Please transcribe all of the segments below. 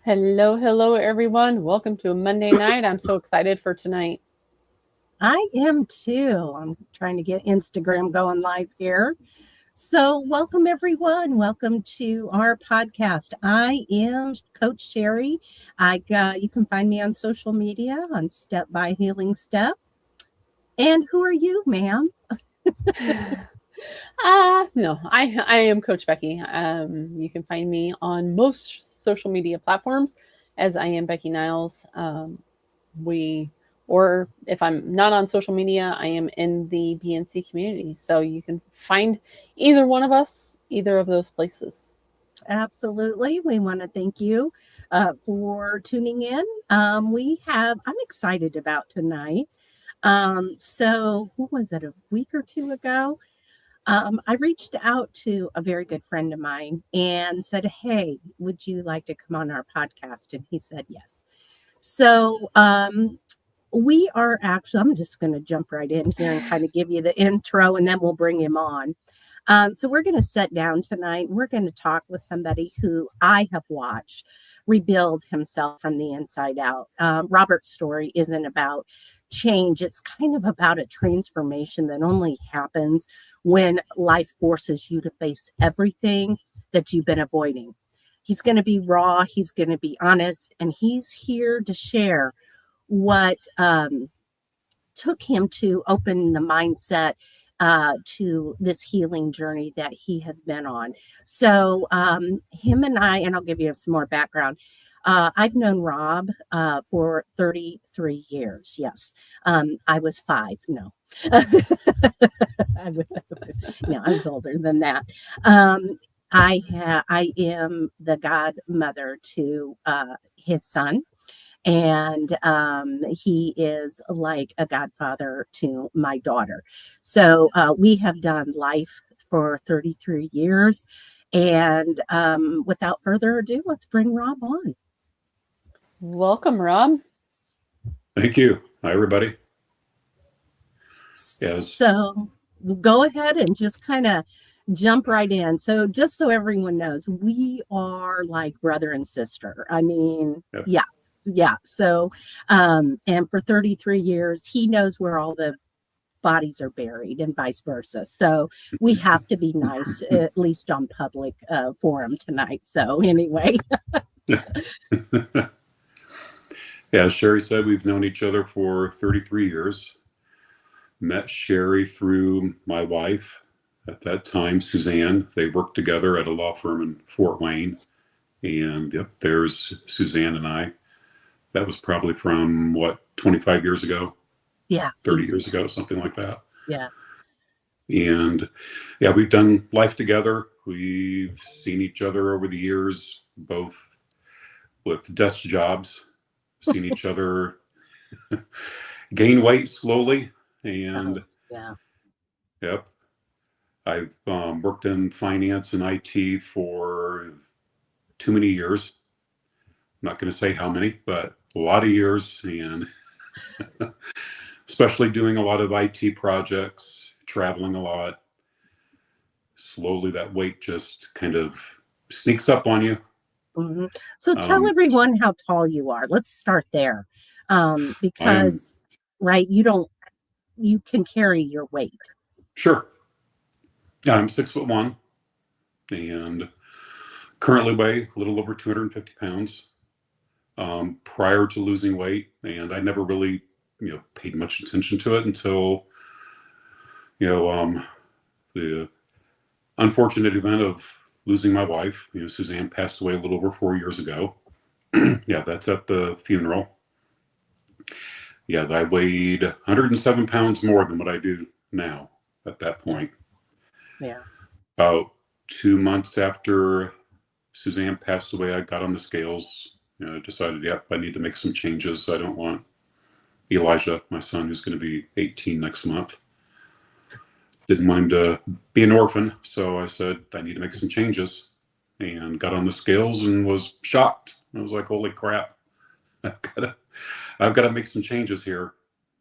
Hello, hello, everyone. Welcome to a Monday night. I'm so excited for tonight. I am too. I'm trying to get Instagram going live here. So, welcome everyone. Welcome to our podcast. I am Coach Sherri. You can find me on social media on Step by Healing Step. And who are you, ma'am? No, I am Coach Becky. You can find me on most social media platforms as I am Becky Niles. We, or if I'm not on social media, I am in the BNC community. So you can find either one of us, either of those places. Absolutely. We want to thank you for tuning in. I'm excited about tonight. Who was it, a week or two ago? I reached out to a very good friend of mine and said, "Hey, would you like to come on our podcast?" And he said yes. So we are actually, I'm just going to jump right in here and kind of give you the intro and then we'll bring him on. So we're going to sit down tonight. We're going to talk with somebody who I have watched rebuild himself from the inside out. Robert's story isn't about change. It's kind of about a transformation that only happens when life forces you to face everything that you've been avoiding. He's going to be raw. He's going to be honest, and he's here to share what took him to open the mindset to this healing journey that he has been on. So him and I'll give you some more background. I've known Rob for 33 years. Yes. I was 5. No. No, I was older than that. I am the godmother to his son. And he is like a godfather to my daughter. So we have done life for 33 years. And without further ado, let's bring Rob on. Welcome, Rob. Thank you. Hi, everybody. Yes. So go ahead and just kind of jump right in. So just so everyone knows, we are like brother and sister. I mean, Yep. Yeah. So, and for 33 years, he knows where all the bodies are buried and vice versa. So we have to be nice, at least on public forum tonight. So anyway. Yeah, as Sherri said, we've known each other for 33 years. Met Sherri through my wife at that time, Suzanne. They worked together at a law firm in Fort Wayne. And yep, there's Suzanne and I. That was probably from 25 years ago? Yeah. 30 years ago, something like that. Yeah. And yeah, we've done life together. We've seen each other over the years, both with desk jobs, seen each other gain weight slowly. And yep, I've worked in finance and IT for too many years. I'm not going to say how many, but a lot of years, and especially doing a lot of IT projects, traveling a lot. Slowly that weight just kind of sneaks up on you. Mm-hmm. So tell everyone how tall you are. Let's start there. Because right, you can carry your weight. Sure. Yeah, I'm 6'1" and currently weigh a little over 250 pounds. Prior to losing weight, and I never really, paid much attention to it until, the unfortunate event of losing my wife. Suzanne passed away a little over 4 years ago. Yeah, that's at the funeral. Yeah, I weighed 107 pounds more than what I do now at that point. Yeah. About 2 months after Suzanne passed away, I got on the scales. Decided, yep, I need to make some changes. I don't want Elijah, my son, who's going to be 18 next month. Didn't want him to be an orphan. So I said, I need to make some changes, and got on the scales and was shocked. I was like, holy crap, I've got to make some changes here.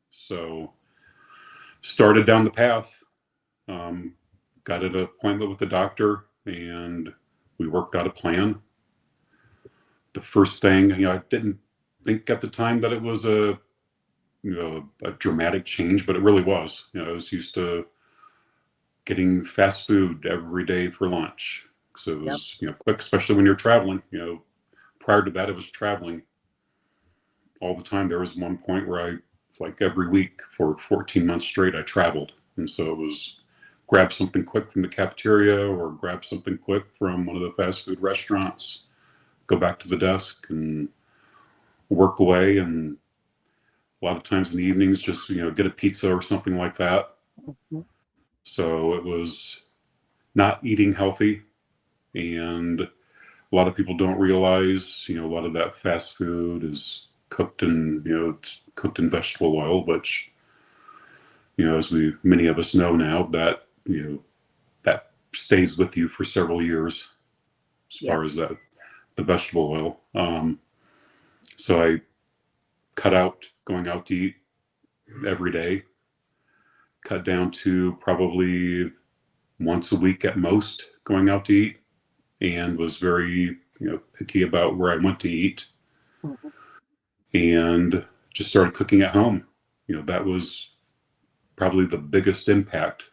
So started down the path, got an appointment with the doctor, and we worked out a plan. the first thing, I didn't think at the time that it was a dramatic change, but it really was. I was used to getting fast food every day for lunch. So it was, quick, especially when you're traveling. Prior to that, it was traveling all the time. There was one point where like every week for 14 months straight, I traveled. And so it was grab something quick from the cafeteria or grab something quick from one of the fast food restaurants, go back to the desk and work away. And a lot of times in the evenings, just, get a pizza or something like that. Mm-hmm. So it was not eating healthy. And a lot of people don't realize, a lot of that fast food is cooked in, it's cooked in vegetable oil, which, as many of us know now, that, that stays with you for several years as far as the vegetable oil. So I cut out going out to eat every day, cut down to probably once a week at most going out to eat, and was very, picky about where I went to eat, Mm-hmm. and just started cooking at home. That was probably the biggest impact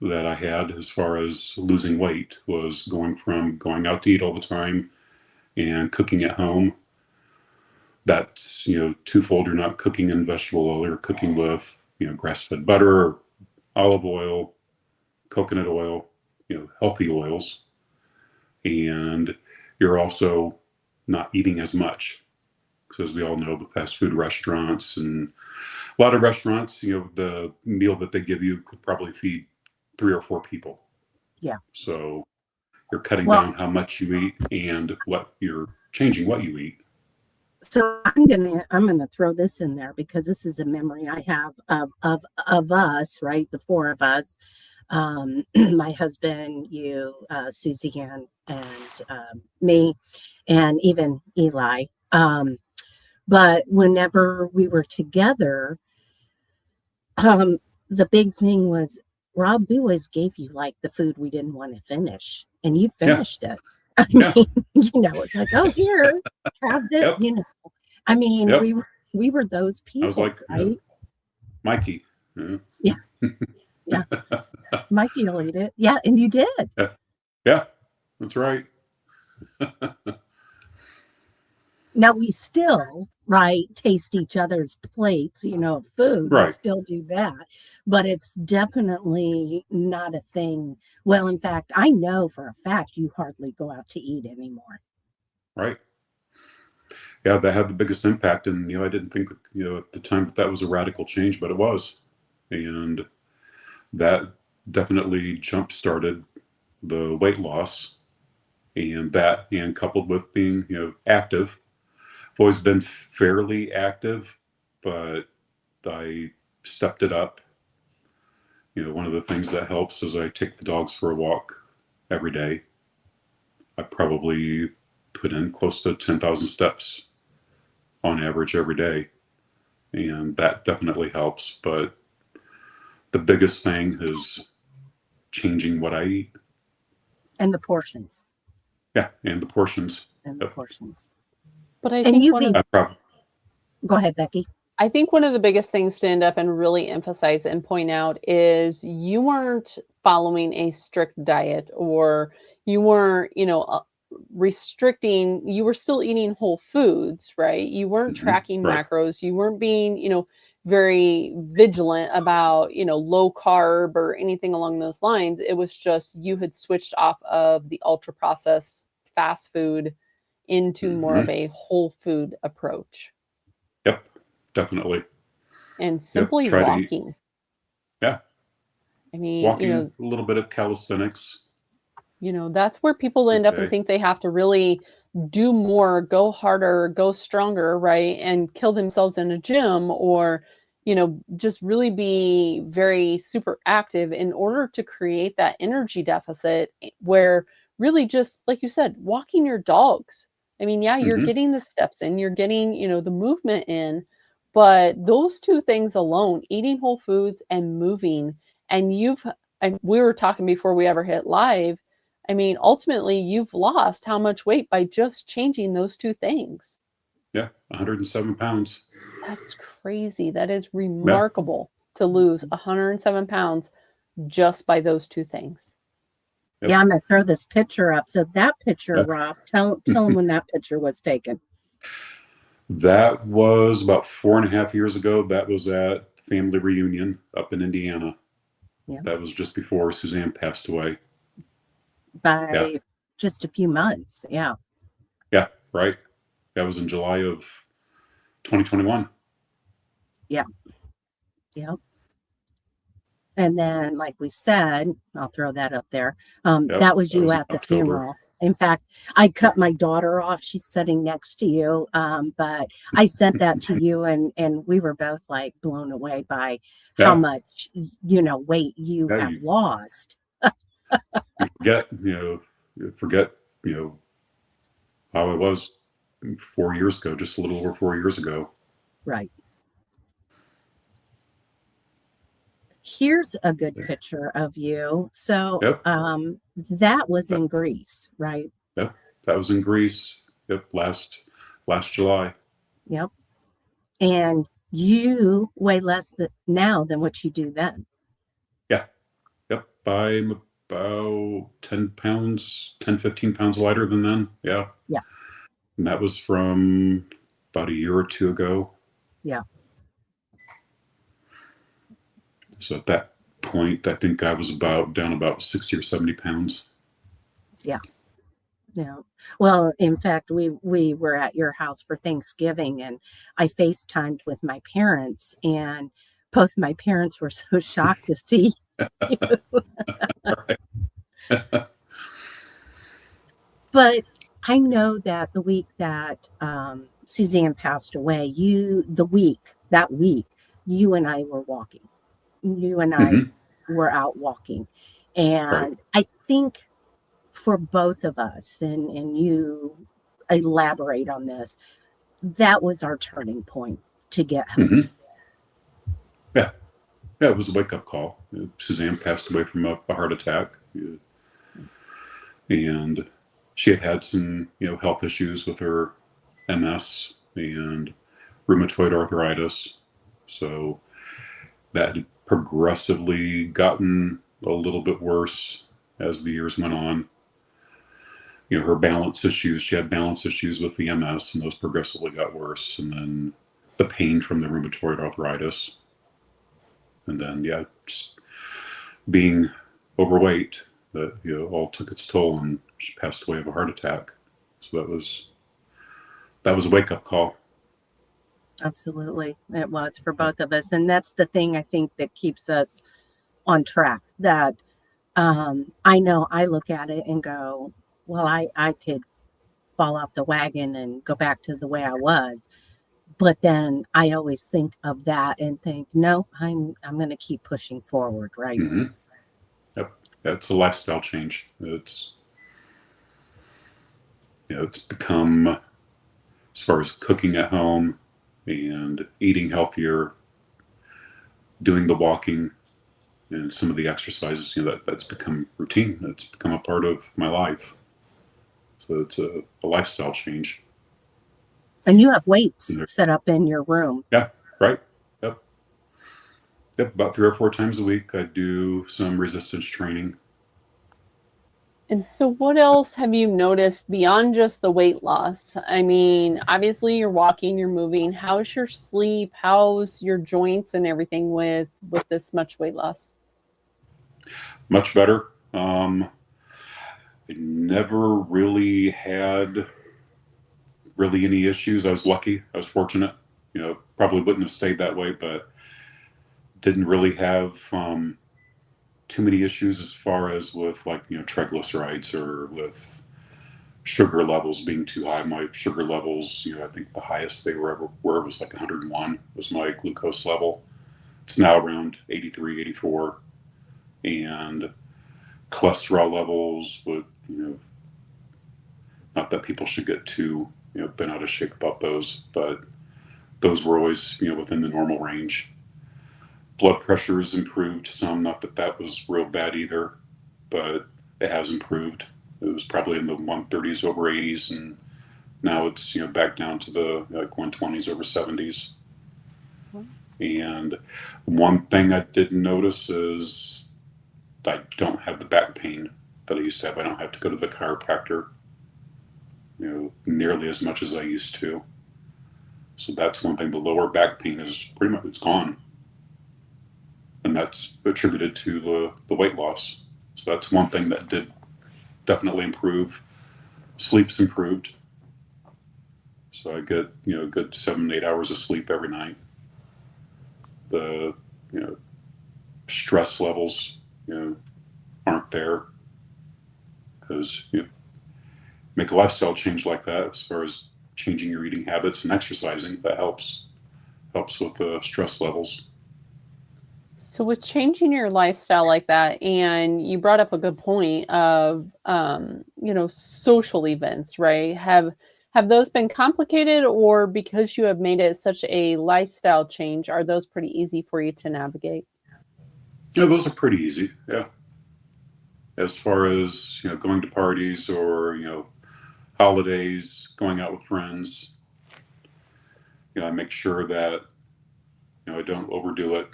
that I had as far as losing weight, was going from going out to eat all the time and cooking at home. That's, twofold. You're not cooking in vegetable oil, you're cooking with, grass-fed butter, olive oil, coconut oil, healthy oils. And you're also not eating as much. Because as we all know, the fast food restaurants and a lot of restaurants, the meal that they give you could probably feed 3 or 4 people. Yeah. So you're cutting down how much you eat and what you're changing what you eat. So I'm gonna throw this in there because this is a memory I have of us, right? The 4 of us, my husband, you, Suzanne, and me, and even Eli. But whenever we were together, the big thing was, Rob, we always gave you like the food we didn't want to finish, and you finished it. I mean, it's like, oh, here, have this, I mean, we were those people. I was like, right? Mikey. Yeah. Yeah. Mikey will eat it. Yeah, and you did. Yeah, that's right. Now we still, taste each other's plates, of food. Right. We still do that. But it's definitely not a thing. Well, in fact, I know for a fact you hardly go out to eat anymore. Right. Yeah, that had the biggest impact. And, I didn't think that, at the time that was a radical change, but it was. And that definitely jump-started the weight loss. And coupled with being, active. I've always been fairly active, but I stepped it up. One of the things that helps is I take the dogs for a walk every day. I probably put in close to 10,000 steps on average every day. And that definitely helps. But the biggest thing is changing what I eat. And the portions. Yeah, and the portions. And the portions. But I think go ahead, Becky. I think one of the biggest things to end up and really emphasize and point out is you weren't following a strict diet, or you weren't, restricting. You were still eating whole foods, right? You weren't tracking macros. You weren't being, very vigilant about, low carb or anything along those lines. It was just you had switched off of the ultra processed fast food into more of a whole food approach. Yep, definitely. And simply walking. Yeah. I mean, walking, a little bit of calisthenics. That's where people end up and think they have to really do more, go harder, go stronger, right? And kill themselves in a gym, or, just really be very super active in order to create that energy deficit, where really just, like you said, walking your dogs. I mean, yeah, you're getting the steps in, you're getting, the movement in, but those 2 things alone, eating whole foods and moving, and we were talking before we ever hit live. I mean, ultimately, you've lost how much weight by just changing those two things. Yeah, 107 pounds. That's crazy. That is Yeah. remarkable to lose 107 pounds just by those two things. Yep. Yeah, I'm gonna throw this picture up. So that picture, Yeah. Rob, tell them when that picture was taken. That was about 4.5 years ago. That was at family reunion up in Indiana. Yeah. That was just before Suzanne passed away. By Yeah. just a few months. Yeah. Yeah, right. That was in July of 2021. Yeah. Yeah. And then, like we said, I'll throw that up there. Yep, That was that you was in at the October. funeral. In fact, I cut my daughter off. She's sitting next to you. But I sent that to you, and we were both like blown away by how Yeah, much, weight you yeah. have lost. You forget, how it was 4 years ago, just a little over 4 years ago. Right. Here's a good picture of you. So Yep, that was that, in Greece, right? yep. That was in Greece. Yep, last July. Yep. And you weigh less now than what you do then. Yeah, yep. I'm about 10 pounds, 10, 15 pounds lighter than then. Yeah. Yeah. And that was from about a year or two ago. Yeah. So at that point, I think I was down about 60 or 70 pounds. Yeah. Yeah. Well, in fact, we were at your house for Thanksgiving, and I FaceTimed with my parents, and both my parents were so shocked to see you. But I know that the week that Suzanne passed away, that week, you and I were walking. You and I Mhm. were out walking. Right. And I think for both of us, and you elaborate on this, that was our turning point to get Hmm. healthy. Yeah. Yeah, it was a wake up call. Suzanne passed away from a heart attack. And she had some, health issues with her MS and rheumatoid arthritis. So that had progressively gotten a little bit worse as the years went on. Her balance issues, she had balance issues with the MS, and those progressively got worse. And then the pain from the rheumatoid arthritis. And then, yeah, just being overweight, that, all took its toll, and she passed away of a heart attack. So that was a wake up call. Absolutely. It was for both of us. And that's the thing I think that keeps us on track. That I know I look at it and go, well, I could fall off the wagon and go back to the way I was. But then I always think of that and think, no, I'm going to keep pushing forward, right? Mm-hmm. Yep, that's a lifestyle change. It's become, as far as cooking at home and eating healthier, doing the walking and some of the exercises, that's become routine. That's become a part of my life. So it's a lifestyle change. And you have weights set up in your room. Yeah, right. Yep. Yep. About 3 or 4 times a week, I do some resistance training. And so, what else have you noticed beyond just the weight loss? I mean, obviously, you're walking, you're moving. How's your sleep? How's your joints and everything with this much weight loss? Much better. I never really had any issues. I was lucky. I was fortunate. Probably wouldn't have stayed that way, but didn't really have too many issues as far as with, like, triglycerides or with sugar levels being too high. My sugar levels, I think the highest they ever were was like 101 was my glucose level. It's now around 83, 84. And cholesterol levels would, not that people should get too, bent out of shape about those, but those were always, within the normal range. Blood pressure's improved some, not that that was real bad either, but it has improved. it was probably in the 130s over 80s, and now it's back down to the like 120s over 70s. And one thing I did notice is I don't have the back pain that I used to have. I don't have to go to the chiropractor, nearly as much as I used to. So that's one thing. The lower back pain is pretty much, it's gone. And that's attributed to the weight loss. So that's one thing that did definitely improve. Sleep's improved. So I get, a good 7-8 hours of sleep every night. The, stress levels, aren't there, because make a lifestyle change like that, as far as changing your eating habits and exercising, that helps with the stress levels. So with changing your lifestyle like that, and you brought up a good point of, social events, right? Have those been complicated, or because you have made it such a lifestyle change, are those pretty easy for you to navigate? Yeah, those are pretty easy. Yeah. As far as, going to parties or, holidays, going out with friends, I make sure that, I don't overdo it,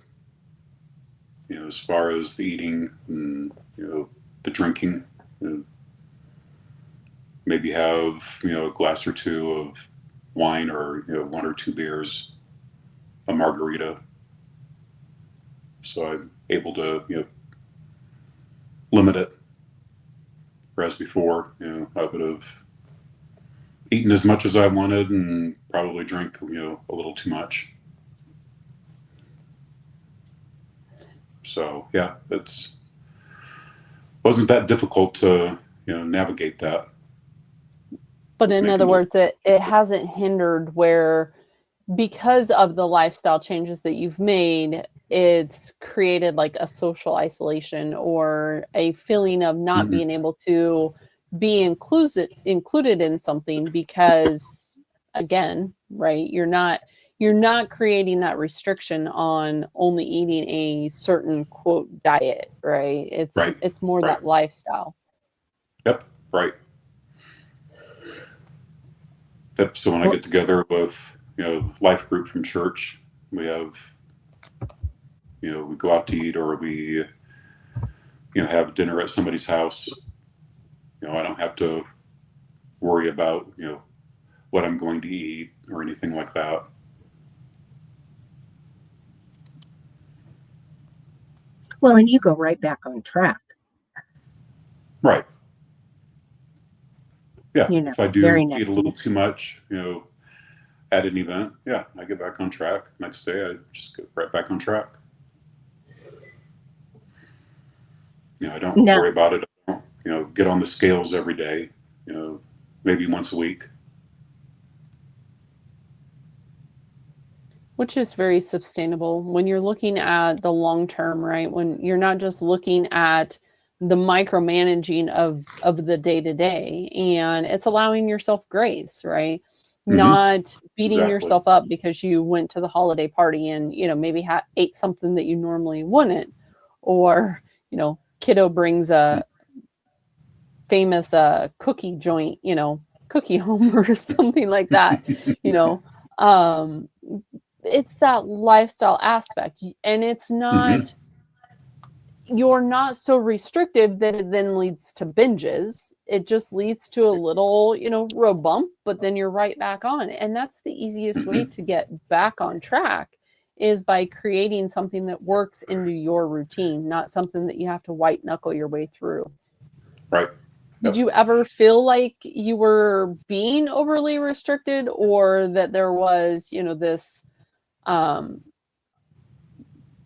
as far as the eating and, the drinking. Maybe have, a glass or two of wine, or, 1 or 2 beers, a margarita. So I'm able to, limit it. Whereas before, I would have eaten as much as I wanted and probably drank, a little too much. So yeah, wasn't that difficult to, navigate that. But in other words, it hasn't hindered where, because of the lifestyle changes that you've made, it's created like a social isolation or a feeling of not being able to be included in something, because again, right, you're not creating that restriction on only eating a certain quote diet, right? It's more that lifestyle. Yep. Right. Yep. So when I get together with, life group from church, we have, we go out to eat, or we, have dinner at somebody's house. I don't have to worry about, what I'm going to eat or anything like that. Well, and you go right back on track. Right. Yeah. If I do eat a little too much, at an event, yeah, I get back on track. Next day, I just get right back on track. I don't worry about it. I don't, get on the scales every day, maybe once a week. Which is very sustainable when you're looking at the long term, right? When you're not just looking at the micromanaging of the day to day, and it's allowing yourself grace, right? Not beating yourself up because you went to the holiday party and maybe ate something that you normally wouldn't, or kiddo brings a famous cookie joint, cookie home or something like that. It's that lifestyle aspect, and it's not, you're not so restrictive that it then leads to binges. It just leads to a little, road bump, but then you're right back on. And that's the easiest way to get back on track, is by creating something that works into your routine, not something that you have to white knuckle your way through. Right. Did you ever feel like you were being overly restricted, or that there was, this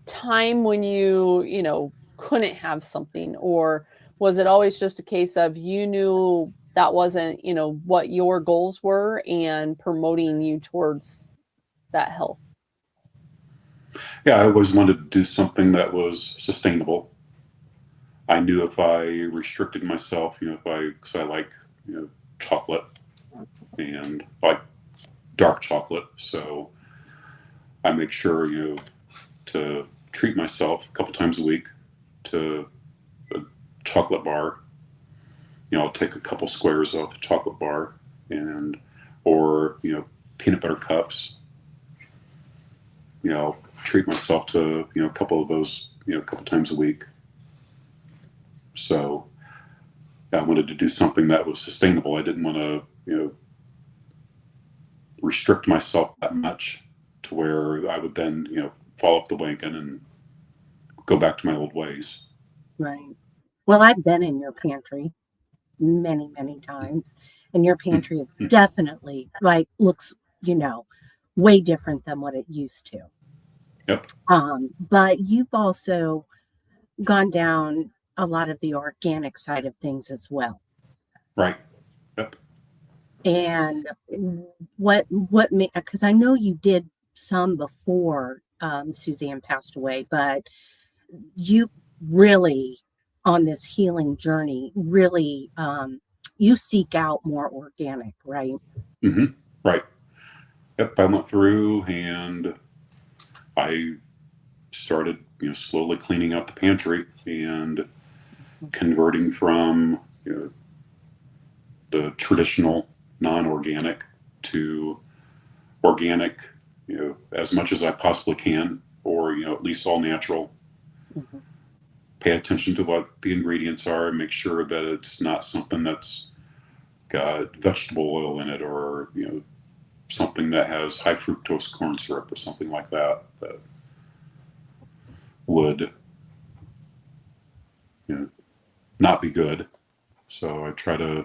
time when you couldn't have something? Or was it always just a case of you knew that wasn't, what your goals were, and promoting you towards that health? Yeah, I always wanted to do something that was sustainable. I knew if I restricted myself, because I like, chocolate, and I like dark chocolate. So I make sure, to treat myself a couple times a week to a chocolate bar. I'll take a couple squares off the chocolate bar or peanut butter cups. I'll treat myself to, a couple of those, a couple times a week. So I wanted to do something that was sustainable. I didn't want to, restrict myself that much to where I would then, fall off the wagon and go back to my old ways. Right. Well, I've been in your pantry many, many times, and your pantry is definitely looks, way different than what it used to. Yep. But you've also gone down a lot of the organic side of things as well. Right. Yep. And what because I know you did some before Suzanne passed away, but you really on this healing journey really you seek out more organic, right? Mm-hmm. Right. Yep. I went through and I started, slowly cleaning out the pantry and converting from, the traditional non-organic to organic, as much as I possibly can, or, at least all natural. Mm-hmm. Pay attention to what the ingredients are and make sure that it's not something that's got vegetable oil in it or, something that has high fructose corn syrup or something like that would, not be good. So I try to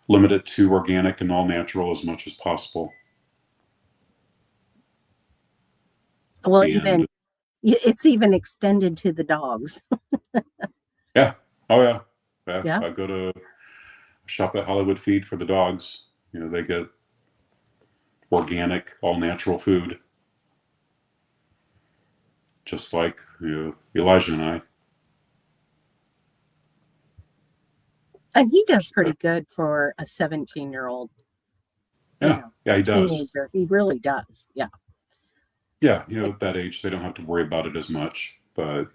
limit it to organic and all natural as much as possible. Well, it's even extended to the dogs. Yeah. Oh yeah. Yeah. I go to shop at Hollywood Feed for the dogs. They get organic, all natural food. Just like Elijah and I. And he does pretty good for a 17-year-old. Yeah. Yeah, he does. Teenager. He really does. Yeah. Yeah, at that age they don't have to worry about it as much. But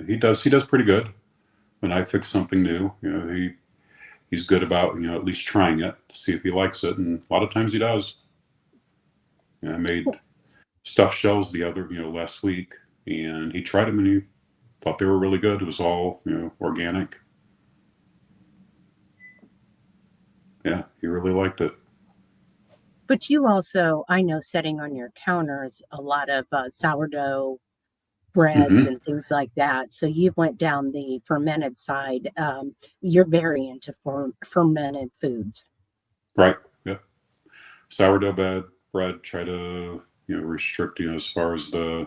he does pretty good. When I fix something new, he's good about, at least trying it to see if he likes it. And a lot of times he does. I made stuffed shells last week, and he tried them and he thought they were really good. It was all, organic. Yeah, he really liked it. But you also, I know, setting on your counters a lot of sourdough breads and things like that. So you went down the fermented side. You're very into fermented foods. Right. Yeah. Sourdough bread. Try to restrict as far as the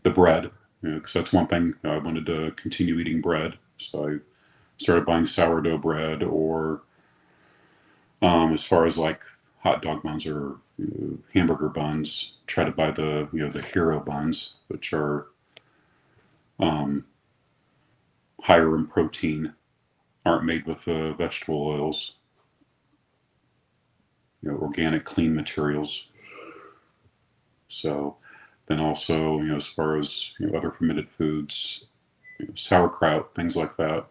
bread, because that's one thing I wanted to continue eating bread. So I started buying sourdough bread, or as far as like hot dog buns or hamburger buns, try to buy the the hero buns, which are higher in protein, aren't made with vegetable oils, organic, clean materials. So then also, as far as other fermented foods, sauerkraut, things like that,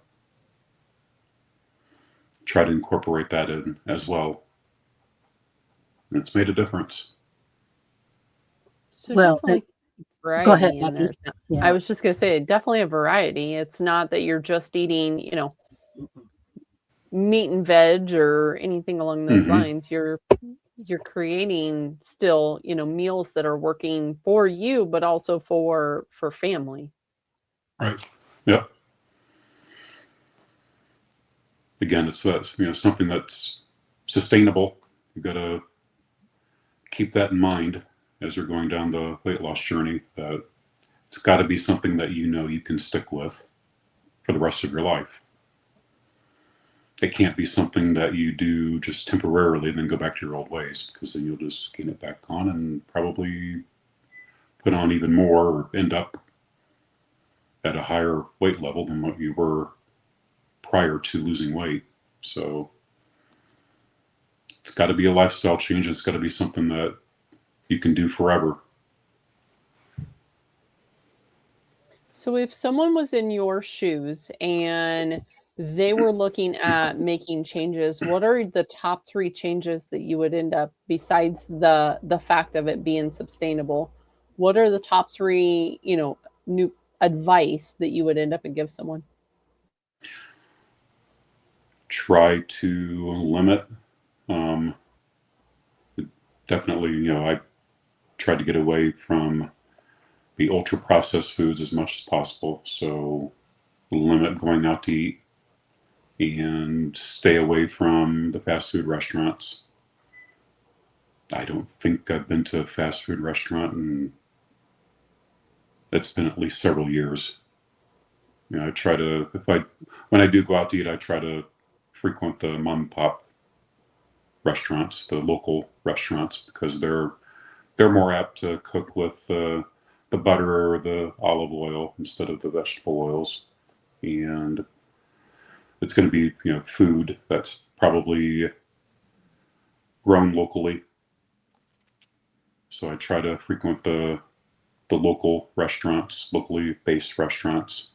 try to incorporate that in as well. And it's made a difference. So Well, definitely go ahead, variety in Becky. there. Yeah. I was just going to say, definitely a variety. It's not that you're just eating, meat and veg or anything along those lines. You're creating still, meals that are working for you, but also for family. Right. Yep. Again, it's that, something that's sustainable. You got to keep that in mind as you're going down the weight loss journey, that it's got to be something that you can stick with for the rest of your life. It can't be something that you do just temporarily and then go back to your old ways, because then you'll just gain it back on and probably put on even more, or end up at a higher weight level than what you were prior to losing weight. So it's got to be a lifestyle change. It's got to be something that you can do forever. So if someone was in your shoes and they were looking at making changes, what are the top 3 changes that you would end up, besides the fact of it being sustainable? What are the top 3, new advice that you would end up and give someone? Try to limit. Um, Definitely, I tried to get away from the ultra processed foods as much as possible. So limit going out to eat and stay away from the fast food restaurants. I don't think I've been to a fast food restaurant, and it's been at least several years. I try to, when I do go out to eat, I try to frequent the mom and pop restaurants, the local restaurants, because they're more apt to cook with the butter or the olive oil instead of the vegetable oils, and it's going to be food that's probably grown locally. So I try to frequent the local restaurants, locally based restaurants,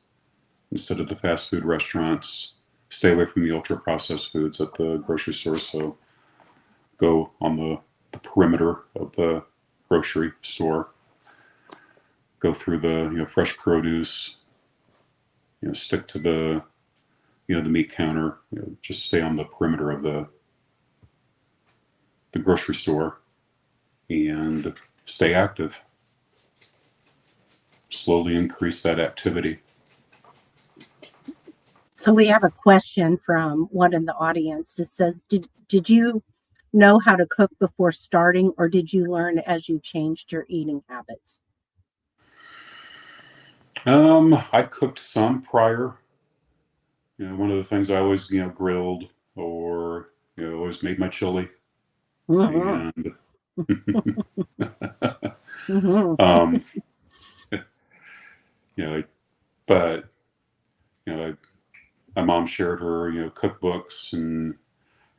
instead of the fast food restaurants. Stay away from the ultra processed foods at the grocery store. So go on the perimeter of the grocery store. Go through the fresh produce. Stick to the the meat counter. Just stay on the perimeter of the grocery store and stay active. Slowly increase that activity. So we have a question from one in the audience that says, did you know how to cook before starting, or did you learn as you changed your eating habits? I cooked some prior. One of the things I always grilled, or always made my chili. Mm-hmm. And Mm-hmm. but my mom shared her cookbooks and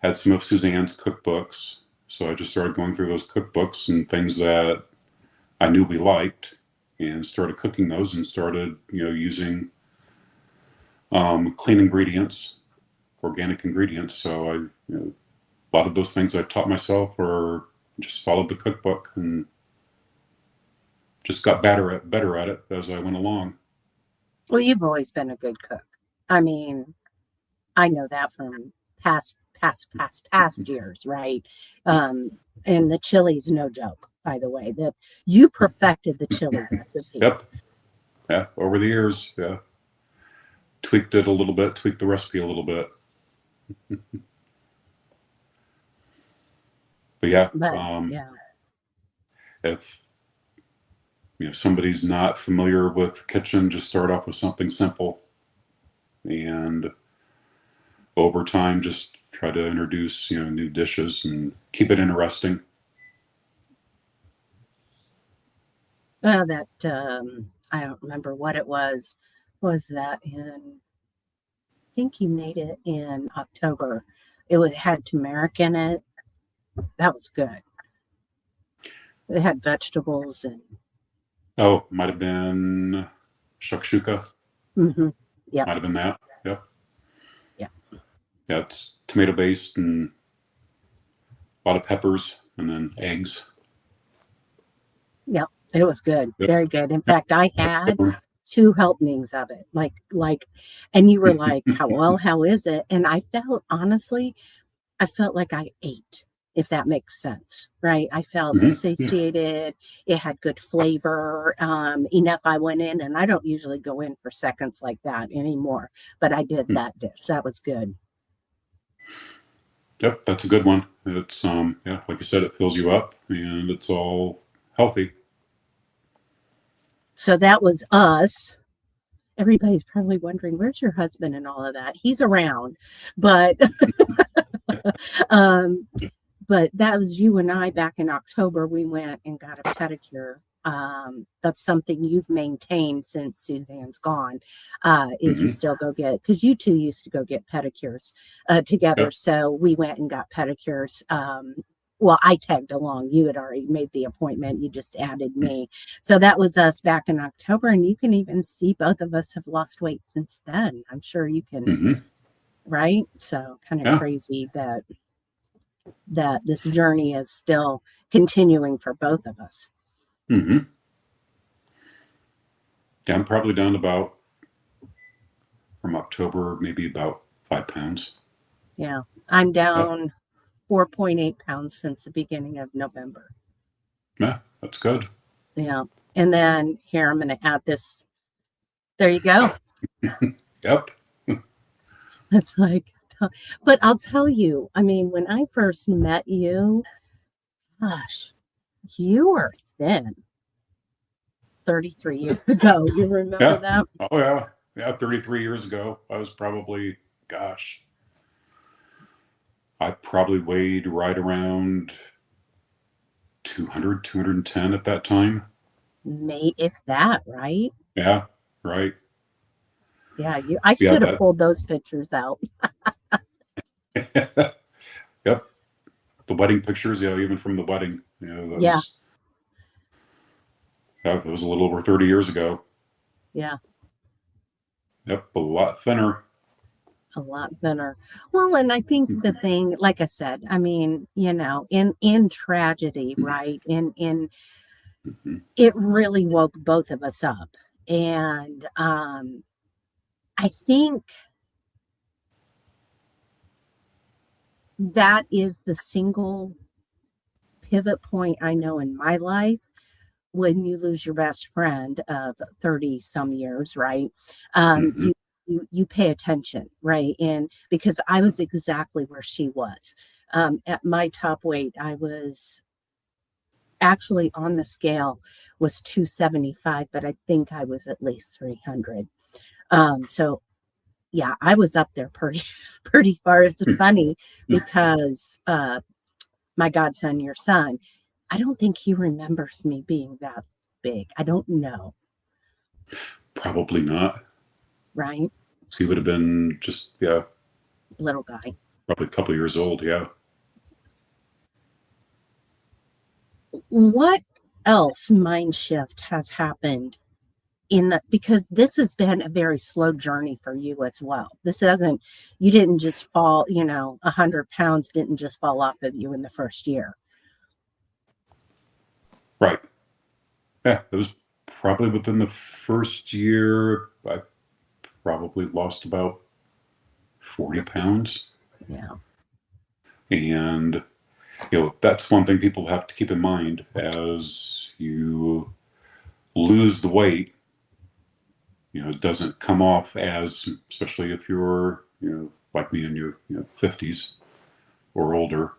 had some of Suzanne's cookbooks. So I just started going through those cookbooks and things that I knew we liked, and started cooking those, and started using clean ingredients, organic ingredients. So a lot of those things I taught myself, or just followed the cookbook and just got better at it as I went along. Well, you've always been a good cook. I mean, I know that from past years, right? And the chili's no joke, by the way. That you perfected the chili recipe. Yep. Yeah. Over the years, yeah. Tweaked it a little bit, tweaked the recipe a little bit. But yeah, if somebody's not familiar with the kitchen, just start off with something simple, and over time just try to introduce new dishes and keep it interesting. Well, that I don't remember what it was. Was that in? I think you made it in October. It had turmeric in it. That was good. It had vegetables and. Oh, might have been shakshuka. Mm-hmm. Yeah. Might have been that. Yep. Yeah. That's tomato based and a lot of peppers and then eggs. Yeah, it was good. Yep. Very good. In fact, I had 2 helpings of it. Like, and you were like, how is it? And I felt like I ate, if that makes sense, right? I felt satiated. It had good flavor. Enough I went in, and I don't usually go in for seconds like that anymore, but I did that dish. That was good. Yep, that's a good one. It's like you said, it fills you up, and it's all healthy. So that was us. Everybody's probably wondering, where's your husband and all of that? He's around, but but that was you and I back in October. We went and got a pedicure. That's something you've maintained since Suzanne's gone. Is you still go get, because you two used to go get pedicures together. Yep. So we went and got pedicures. Well, I tagged along. You had already made the appointment. You just added me. So that was us back in October. And you can even see both of us have lost weight since then. I'm sure you can right? So kind of Yeah. crazy that this journey is still continuing for both of us. Mm-hmm. Yeah, I'm probably down about, from October, maybe about 5 pounds. Yeah, I'm Yeah. down 4.8 pounds since the beginning of November. Yeah, that's good. Yeah. And then here, I'm going to add this. There you go. Yep. It's like, but I'll tell you, I mean, when I first met you, gosh, you were thin 33 years ago. You remember Yeah. that? Oh, yeah. Yeah, 33 years ago, I was probably, gosh, I probably weighed right around 200, 210 at that time. If that, right? Yeah, right. Yeah, I Yeah, should have pulled those pictures out. that, yep. The wedding pictures, even from the wedding, that Yeah, was, that was a little over 30 years ago. yeah, Yep, a lot thinner. a lot thinner. Well, and I think the thing, like I said, I mean, in tragedy, right? In Mm-hmm. it really woke both of us up. And I think that is the single pivot point I know in my life when you lose your best friend of 30 some years, right? Mm-hmm. You pay attention, right? And because I was exactly where she was. At my top weight, I was actually on the scale was 275, but I think I was at least 300. So yeah, I was up there pretty pretty far. It's funny because my godson, your son, I don't think he remembers me being that big. I don't know. Probably not. Right? So he would have been just, Little guy. probably a couple of years old. Yeah. What else mind shift has happened in the because this has been a very slow journey for you as well. You didn't just fall, 100 pounds didn't just fall off of you in the first year. Right. Yeah. It was probably within the first year, I probably lost about 40 pounds. Yeah. And, that's one thing people have to keep in mind as you lose the weight. It doesn't come off as, especially if you're, like me in your 50s or older,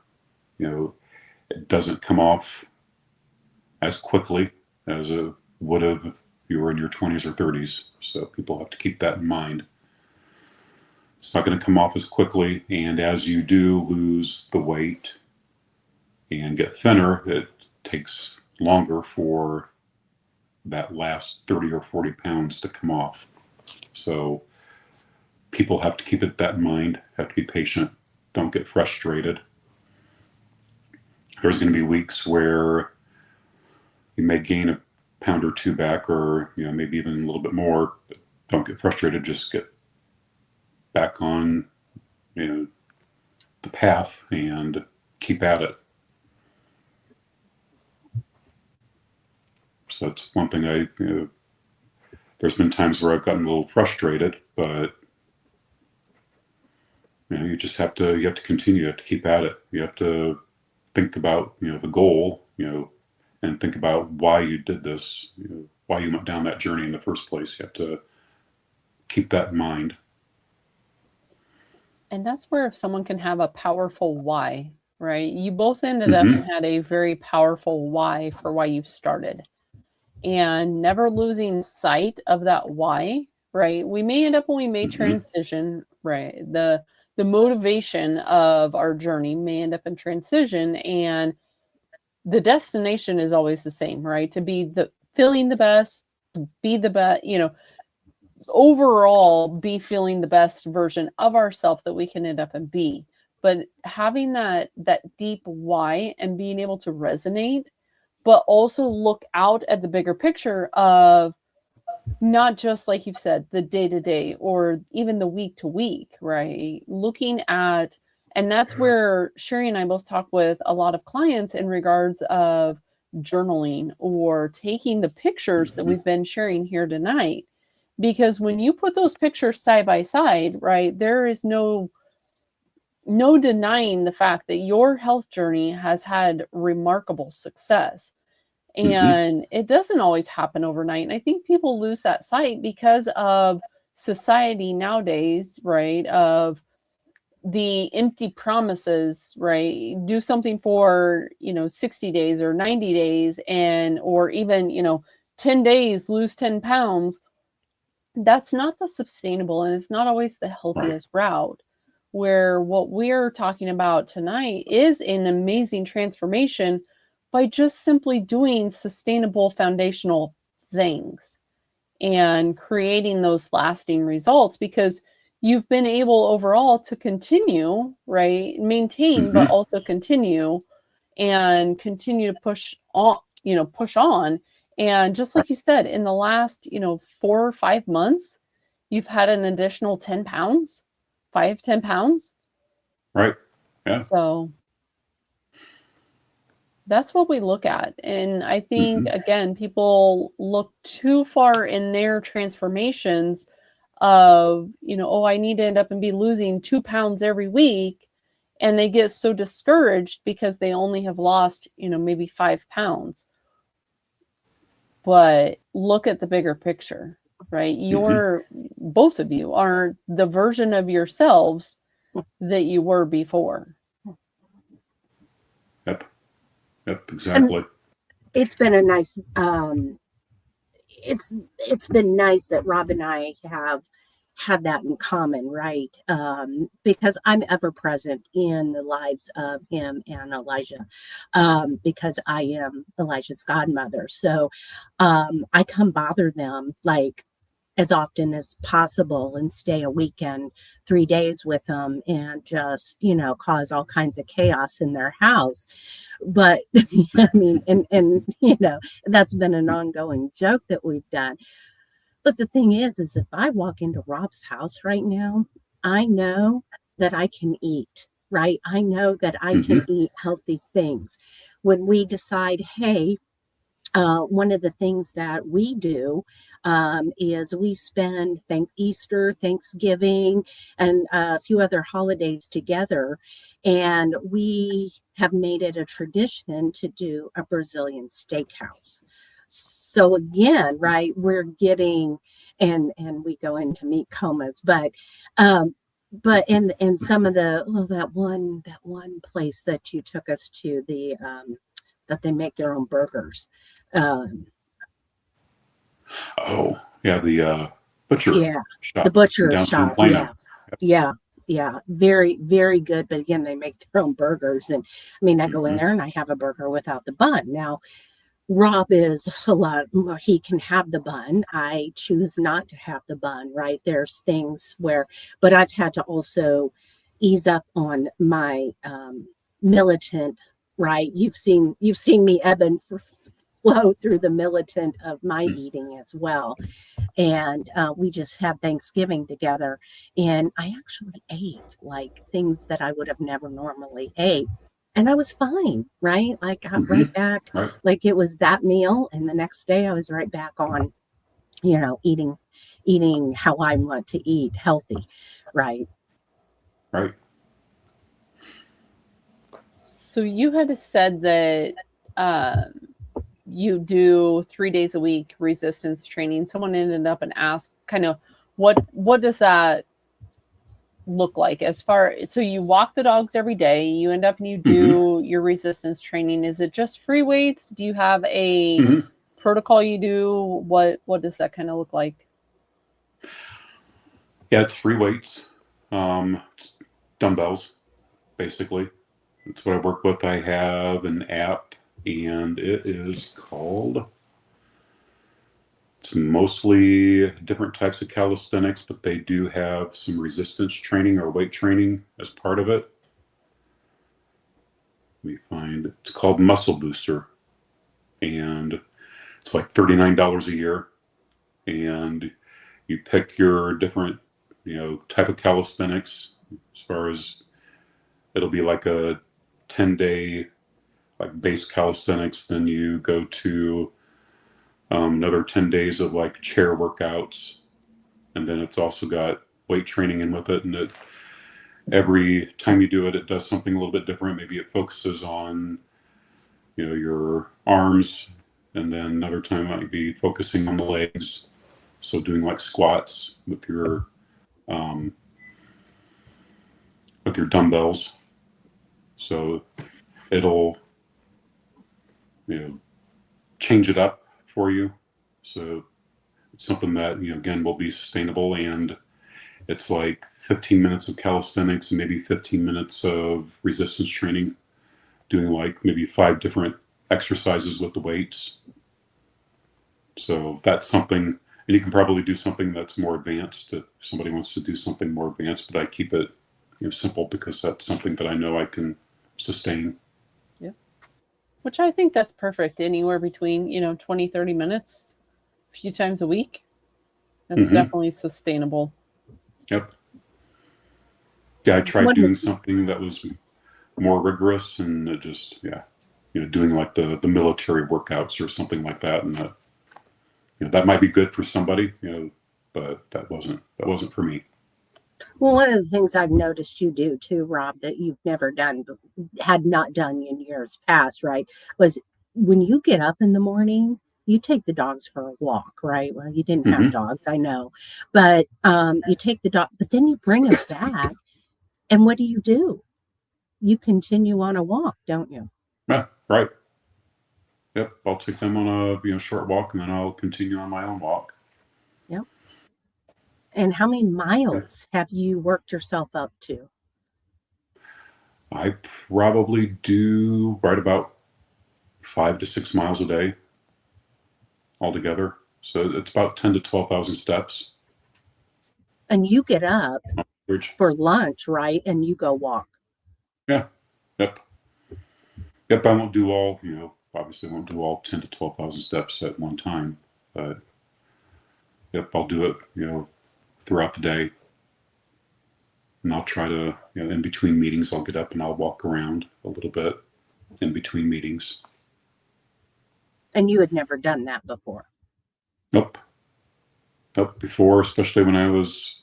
it doesn't come off as quickly as it would have if you were in your 20s or 30s. So people have to keep that in mind. It's not going to come off as quickly. And as you do lose the weight and get thinner, it takes longer for that last 30 or 40 pounds to come off. So people have to keep that in mind, have to be patient, don't get frustrated. There's going to be weeks where you may gain a pound or two back, or maybe even a little bit more, but don't get frustrated, just get back on the path and keep at it. So that's one thing there's been times where I've gotten a little frustrated, but you just have to continue. You have to keep at it. You have to think about the goal, and think about why you did this, why you went down that journey in the first place. You have to keep that in mind. And that's where someone can have a powerful why, right? You both ended up and Mm-hmm. had a very powerful why for why you started. And never losing sight of that why, right? We may end up when we may Mm-hmm. transition, right? The motivation of our journey may end up in transition, and the destination is always the same, right? To be feeling the best, be the best, overall be feeling the best version of ourselves that we can end up and be. But having that deep why and being able to resonate, but also look out at the bigger picture of not just like you've said, the day to day or even the week to week, right? Looking at, and that's where Sherri and I both talk with a lot of clients in regards of journaling or taking the pictures that we've been sharing here tonight. Because when you put those pictures side by side, right, there is no denying the fact that your health journey has had remarkable success. And it doesn't always happen overnight. And I think people lose that sight because of society nowadays, right? Of the empty promises, right? Do something for, 60 days or 90 days and, or even, 10 days, lose 10 pounds. That's not the sustainable and it's not always the healthiest route. Where what we're talking about tonight is an amazing transformation by just simply doing sustainable foundational things and creating those lasting results, because you've been able overall to continue, right? Maintain, but also continue and continue to push on, push on. And just like you said, in the last, 4 or 5 months, you've had an additional 10 pounds, 10 pounds. Right. Yeah. So that's what we look at. And I think, again, people look too far in their transformations of, oh, I need to end up and be losing 2 pounds every week. And they get so discouraged because they only have lost, maybe 5 pounds. But look at the bigger picture, right? Both of you are the version of yourselves that you were before. Yep, exactly. And it's been a nice, it's been nice that Rob and I have had that in common, right? Because I'm ever present in the lives of him and Elijah, because I am Elijah's godmother. So I come bother them like as often as possible and stay a weekend, 3 days with them and just, cause all kinds of chaos in their house. But I mean, and that's been an ongoing joke that we've done. But the thing is if I walk into Rob's house right now, I know that I can eat, right? I know that I can eat healthy things. When we decide, hey, one of the things that we do is we spend Easter, Thanksgiving, and a few other holidays together. And we have made it a tradition to do a Brazilian steakhouse. So again, right, we're getting, and we go into meat comas, but in some of the, that one place that you took us to, the that they make their own burgers. The butcher shop. The butcher shop. Plano. Yeah. Very, very good. But again, they make their own burgers. And I mean, I go in there and I have a burger without the bun. Now, Rob is a lot more, he can have the bun. I choose not to have the bun, right? There's things where, but I've had to also ease up on my militant, right? You've seen me ebb and flow through the militant of my eating as well. And we just had Thanksgiving together, and I actually ate like things that I would have never normally ate. And I was fine, right? Like got right back, like it was that meal. And the next day I was right back on, eating how I want to eat, healthy, right? Right. So you had said that you do 3 days a week resistance training. Someone ended up and asked kind of what does that look like as far, so you walk the dogs every day, you end up and you do your resistance training. Is it just free weights? Do you have a protocol you do? What does that kind of look like? Yeah, it's free weights. It's dumbbells, basically. That's what I work with. I have an app, and it is called, it's mostly different types of calisthenics, but they do have some resistance training or weight training as part of it. Let me find, it's called Muscle Booster, and it's like $39 a year. and you pick your different, type of calisthenics. As far as it'll be like a 10-day like base calisthenics, then you go to another 10 days of like chair workouts, and then it's also got weight training in with it. And every time you do it, it does something a little bit different. Maybe it focuses on your arms, and then another time might be focusing on the legs. So doing like squats with your dumbbells. So it'll change it up for you. So it's something that again will be sustainable, and it's like 15 minutes of calisthenics and maybe 15 minutes of resistance training, doing like maybe 5 different exercises with the weights. So that's something, and you can probably do something that's more advanced if somebody wants to do something more advanced, but I keep it simple because that's something that I know I can sustain. Yeah. Which I think that's perfect. Anywhere between, 20, 30 minutes, a few times a week. That's definitely sustainable. Yep. Yeah, I tried doing something that was more rigorous, and it just, doing like the military workouts or something like that. And that, that might be good for somebody, but that wasn't for me. Well, one of the things I've noticed you do too, Rob, that you've never done, but had not done in years past, right, was when you get up in the morning, you take the dogs for a walk, right? Well, you didn't have dogs, I know, but you take the dog, but then you bring them back, and what do? You continue on a walk, don't you? Yeah, right. Yep, I'll take them on a short walk, and then I'll continue on my own walk. Yep. And how many miles have you worked yourself up to? I probably do right about 5 to 6 miles a day altogether. So it's about 10 to 12,000 steps. And you get up for lunch, right? And you go walk. Yeah. Yep. Yep. I won't do all, obviously won't do all 10 to 12,000 steps at one time, but yep, I'll do it, throughout the day. And I'll try to, in between meetings, I'll get up and I'll walk around a little bit in between meetings. And you had never done that before? Nope. Nope. Before, especially when I was,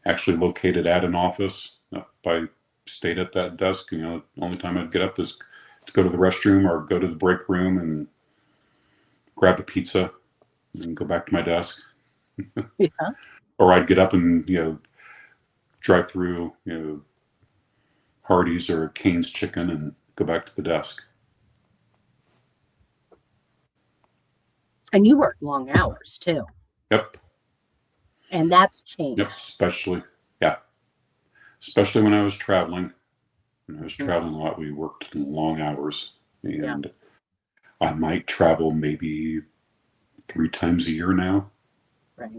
actually located at an office. I stayed at that desk. The only time I'd get up is to go to the restroom or go to the break room and grab a pizza and go back to my desk. Yeah. Or I'd get up and, drive through, Hardee's or Cane's Chicken and go back to the desk. And you work long hours too. Yep. And that's changed. Yep, especially when I was traveling. When I was traveling a lot, we worked long hours, and I might travel maybe 3 times a year now. Right.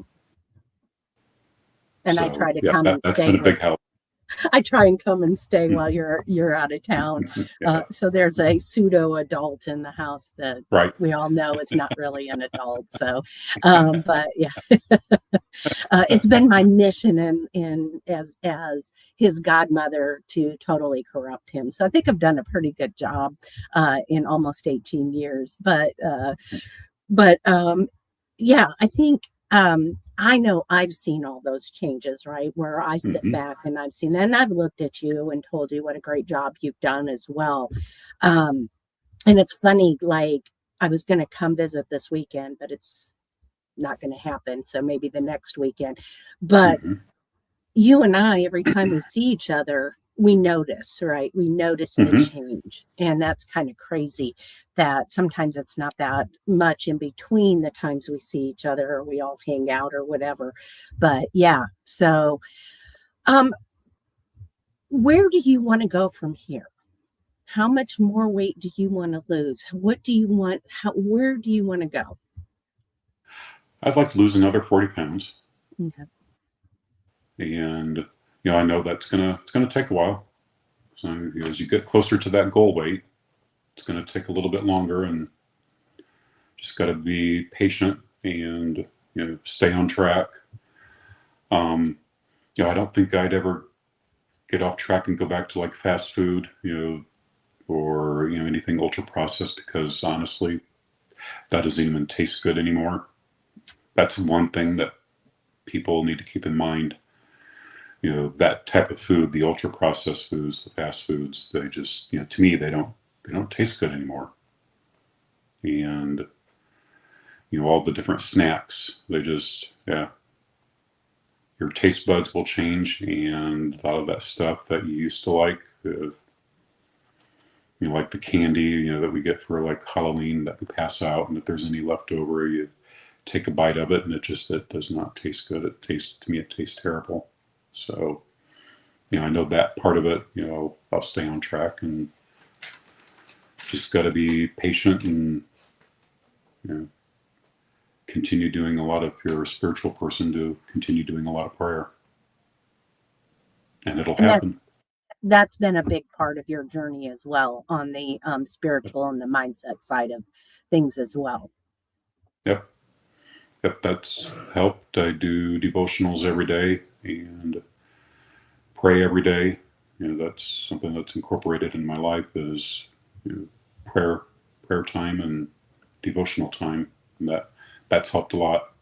And so, I try to come and that's stay. Been a big help. I try and come and stay while you're out of town. So there's a pseudo adult in the house that we all know is not really an adult. So, but it's been my mission in as his godmother to totally corrupt him. So I think I've done a pretty good job in almost 18 years. But I think. I know I've seen all those changes, right? Where I sit back and I've seen that, and I've looked at you and told you what a great job you've done as well. And it's funny, like I was going to come visit this weekend, but it's not going to happen. So maybe the next weekend. But you and I, every time we see each other, we notice, right? We notice the change. And that's kind of crazy that sometimes it's not that much in between the times we see each other or we all hang out or whatever. But so where do you want to go from here? How much more weight do you want to lose? What do you want? Where do you want to go? I'd like to lose another 40 pounds. Okay. And I know it's gonna take a while. So as you get closer to that goal weight, it's gonna take a little bit longer, and just got to be patient and stay on track. I don't think I'd ever get off track and go back to like fast food, or anything ultra processed, because honestly, that doesn't even taste good anymore. That's one thing that people need to keep in mind. That type of food, the ultra processed foods, the fast foods, they just, to me, they don't taste good anymore. And all the different snacks, they just, your taste buds will change, and a lot of that stuff that you used to like, like the candy, that we get for like Halloween that we pass out, and if there's any left over, you take a bite of it, and it does not taste good. To me, it tastes terrible. So, I know that part of it, I'll stay on track, and just got to be patient, and continue doing a lot of, if you're a spiritual person, to continue doing a lot of prayer, and it'll happen. That's been a big part of your journey as well, on the spiritual and the mindset side of things as well. Yep, that's helped. I do devotionals every day and pray every day. That's something that's incorporated in my life, is prayer time and devotional time, and that's helped a lot.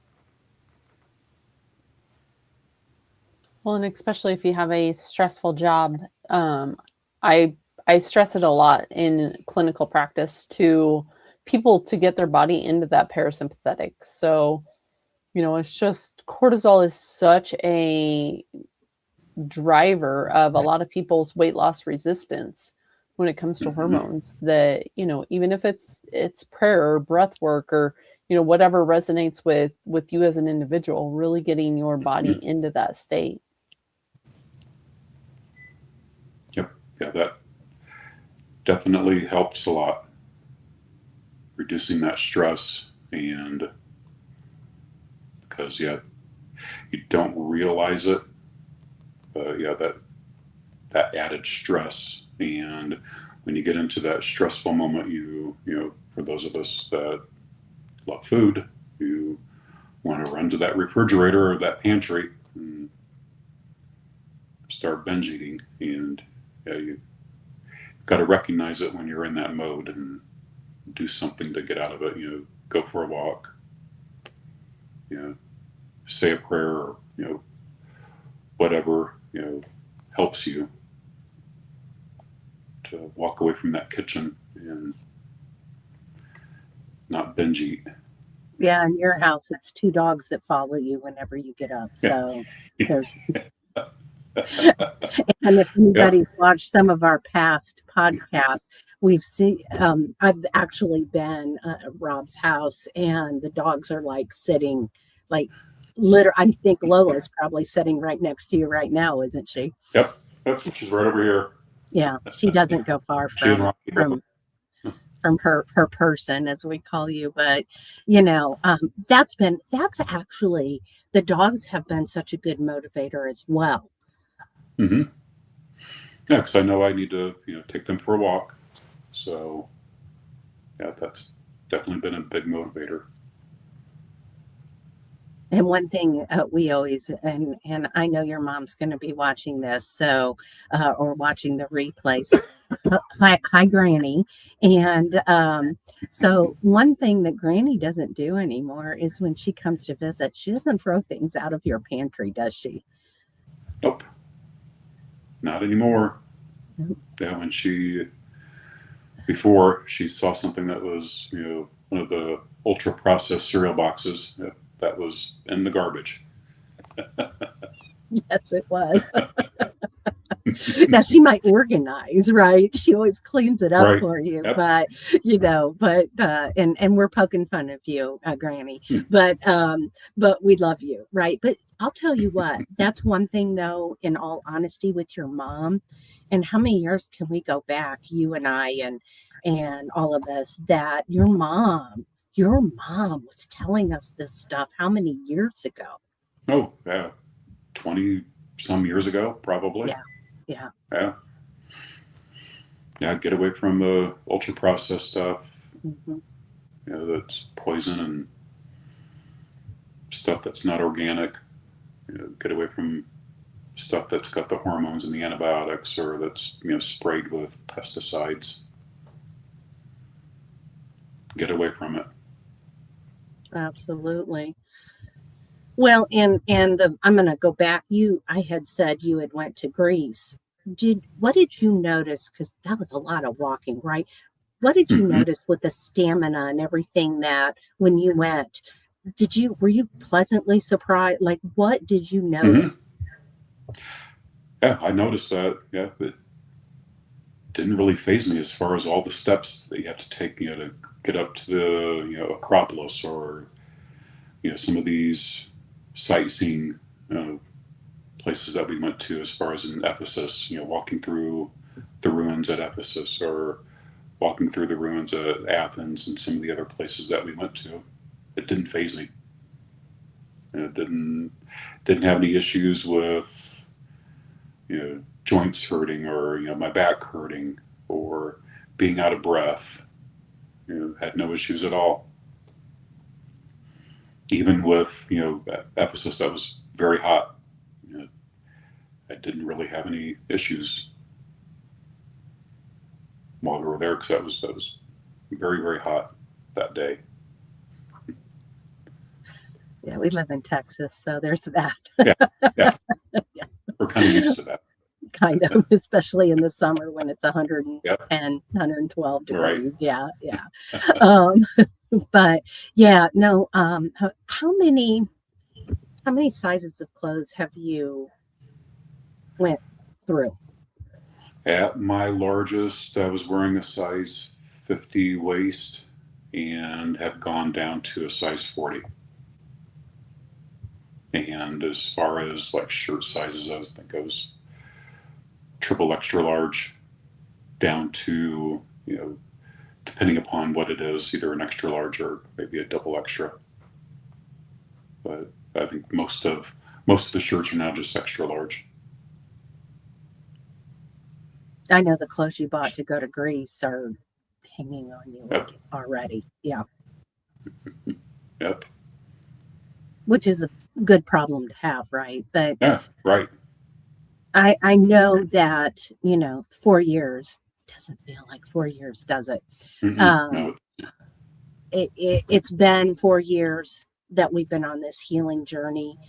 Well, and especially if you have a stressful job, I stress it a lot in clinical practice to people to get their body into that parasympathetic. So, it's just cortisol is such a driver of a lot of people's weight loss resistance when it comes to hormones, that, even if it's prayer or breath work, or, whatever resonates with you as an individual, really getting your body into that state. Yep. Yeah, that definitely helps a lot, reducing that stress. And because you don't realize it, that added stress, and when you get into that stressful moment, for those of us that love food, you want to run to that refrigerator or that pantry and start binge eating. And you got to recognize it when you're in that mode, and do something to get out of it. Go for a walk, say a prayer, or whatever helps you to walk away from that kitchen and not binge eat. Yeah, in your house, it's 2 dogs that follow you whenever you get up. So there's. And if anybody's watched some of our past podcasts, we've seen, I've actually been at Rob's house, and the dogs are like sitting, like, I think Lola's probably sitting right next to you right now, isn't she? Yep, she's right over here. Yeah, she doesn't go far from her person, as we call you. But that's actually, the dogs have been such a good motivator as well. Yeah, because I know I need to take them for a walk. So yeah, that's definitely been a big motivator. And one thing we always, and I know your mom's going to be watching this, so or watching the replays. Hi, Granny. And so one thing that Granny doesn't do anymore is, when she comes to visit, she doesn't throw things out of your pantry, does she? Nope, not anymore. Nope. Yeah, before she saw something that was one of the ultra processed cereal boxes that was in the garbage. Yes, it was. Now she might organize, right? She always cleans it up for you, yep. But and we're poking fun of you, Granny, but we love you, right? But I'll tell you what, that's one thing though, in all honesty, with your mom, and how many years can we go back, you and I, and all of us, that your mom was telling us this stuff how many years ago? Oh, yeah, 20 some years ago, probably. Yeah. Get away from the ultra processed stuff. That's poison, and stuff that's not organic. Get away from stuff that's got the hormones and the antibiotics, or that's sprayed with pesticides. Get away from it. Absolutely. Well, I'm going to go back. I had said you had went to Greece. What did you notice? Because that was a lot of walking, right? What did you notice with the stamina and everything that when you went? Were you pleasantly surprised? Like, what did you notice? Yeah, I noticed that. Yeah, it didn't really faze me as far as all the steps that you have to take, to get up to the Acropolis, or some of these sightseeing places that we went to, as far as in Ephesus, walking through the ruins at Ephesus, or walking through the ruins at Athens, and some of the other places that we went to. It didn't faze me. It didn't have any issues with joints hurting, or my back hurting, or being out of breath. Had no issues at all. Even with Ephesus, that was very hot. I didn't really have any issues while we were there, because that was very, very hot that day. Yeah, we live in Texas, so there's that. Yeah. Yeah. We're kind of used to that. Kind of, especially in the summer when it's 110, Yep. 112 degrees. Right. Yeah. But yeah, no. How many sizes of clothes have you went through? At my largest, I was wearing a size 50 waist, and have gone down to a size 40. And as far as like shirt sizes, I think I was triple extra large, down to, depending upon what it is, either an extra large or maybe a double extra. But I think most of the shirts are now just extra large. I know the clothes you bought to go to Greece are hanging on you Yep. already. Yeah. Yep. Which is a good problem to have, right? But Yeah, right. I know that, 4 years doesn't feel like 4 years, does it? No. It's been 4 years that we've been on this healing journey.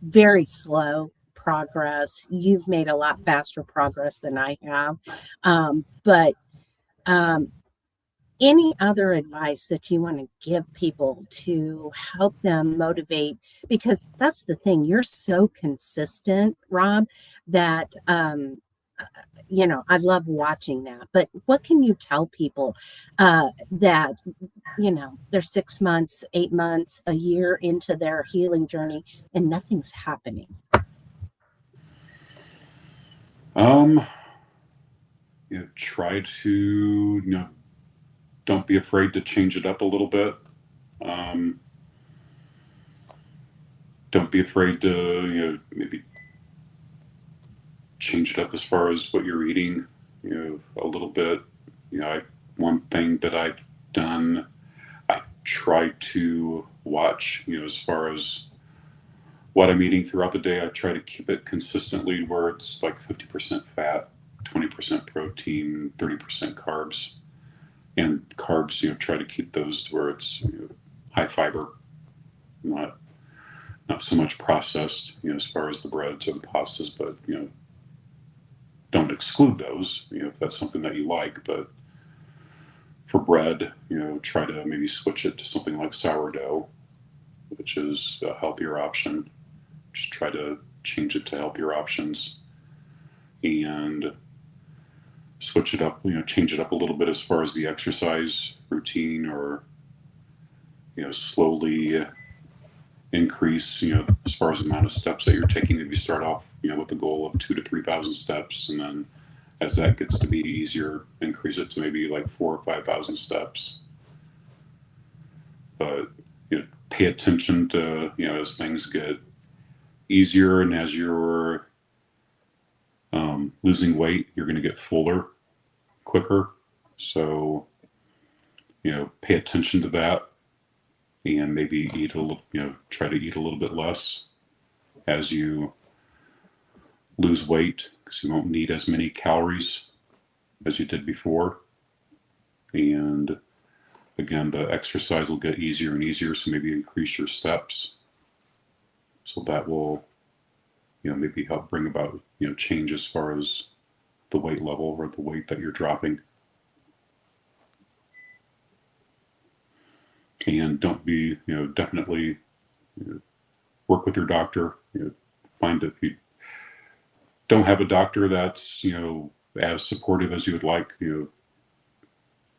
Very slow progress. You've made a lot faster progress than I have. But any other advice that you want to give people to help them motivate? Because that's the thing. You're so consistent, Rob, that I love watching that. But what can you tell people that they're 6 months, 8 months, a year into their healing journey and nothing's happening? Try to, don't be afraid to change it up a little bit. Don't be afraid to, maybe change it up as far as what you're eating, a little bit. One thing that I've done, I try to watch, as far as what I'm eating throughout the day. I try to keep it consistently where it's like 50% fat, 20% protein, 30% carbs. And carbs, try to keep those to where it's high fiber, not so much processed, as far as the breads or the pastas, but don't exclude those, if that's something that you like. But for bread, try to maybe switch it to something like sourdough, which is a healthier option. Just try to change it to healthier options, and switch it up, change it up a little bit as far as the exercise routine, or, slowly increase, as far as the amount of steps that you're taking. Maybe start off, with the goal of 2,000 to 3,000 steps. And then as that gets to be easier, increase it to maybe like 4,000 or 5,000 steps. But, pay attention to, as things get easier, and as you're losing weight, you're going to get fuller quicker. So, pay attention to that, and maybe eat a little, try to eat a little bit less as you lose weight, because you won't need as many calories as you did before. And again, the exercise will get easier and easier, so maybe increase your steps. So that will, maybe help bring about, change as far as the weight level or the weight that you're dropping. And don't be, definitely work with your doctor. Find if you don't have a doctor that's, as supportive as you would like,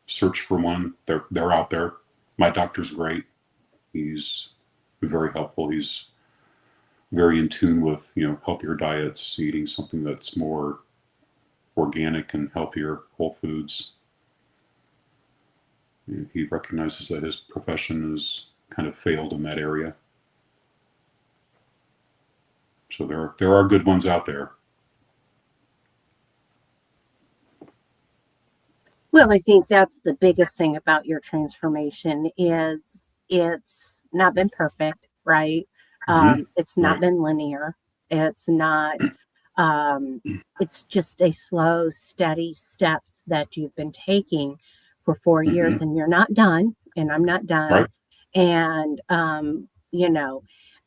search for one. They're out there. My doctor's great. He's very helpful. He's very in tune with, healthier diets, eating something that's more organic and healthier, whole foods. He recognizes that his profession has kind of failed in that area. So there are good ones out there. Well, I think that's the biggest thing about your transformation is it's not been perfect, right? It's not Right. been linear. It's not, it's just a slow, steady steps that you've been taking for 4 years, and you're not done, and I'm not done. Right. And,